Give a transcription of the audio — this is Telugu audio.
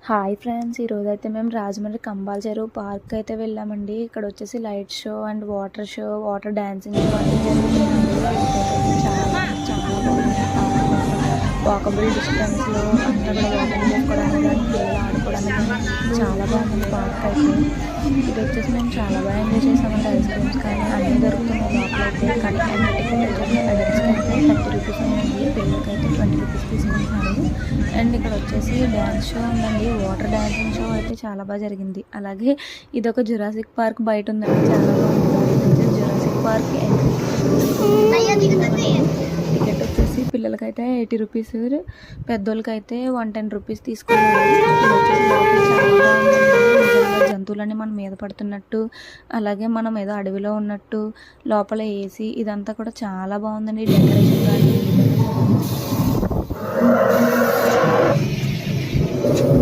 హాయ్ ఫ్రెండ్స్, ఈరోజైతే మేము రాజమండ్రి కంబాల చెరువు పార్క్ అయితే వెళ్ళామండి. ఇక్కడ వచ్చేసి light show and water show, water dancing show అన్నీ జరుగుతున్నాయి. చాలా చాలా బాగుంది. వాకబుల్ డిస్టెన్స్లో అంతా కూడా వాకింగ్ చేసుకోవడానికి కానీ పిల్లలు ఆడుకోవడానికి కానీ చాలా బాగుంది పార్క్ అయితే. ఇది వచ్చేసి మేము చాలా బాగా ఎంజాయ్ చేసామండి. ఐస్ క్రీమ్స్ కానీ అన్నీ దొరుకుతున్నాయి లోపలైతే. కానీ ఎంట్రీ టికెట్ వచ్చేసి అడల్ట్స్కి అయితే 30 రూపీస్ ఉందండి, పిల్లలకైతే 20 రూపీస్ తీసుకుంటున్నారు. అండ్ ఇక్కడ వచ్చేసి డ్యాన్స్ షో ఉందండి, వాటర్ డాన్సింగ్ షో అయితే చాలా బాగా జరిగింది. అలాగే ఇది ఒక జురాసిక్ పార్క్ బయట ఉందండి, చాలా బాగుంది. జురాసిక్ పార్క్ టికెట్ వచ్చేసి పిల్లలకైతే 80 రూపీస్, పెద్దోళ్ళకైతే 110 రూపీస్ తీసుకున్నారు. ఇది వచ్చేసి చాలా బాగుందండి. జంతువులన్నీ మన మీద పడుతున్నట్టు, అలాగే మనం ఏదో అడవిలో ఉన్నట్టు, లోపల ఏసీ ఇదంతా కూడా చాలా బాగుందండి. డెకరేషన్ కానీ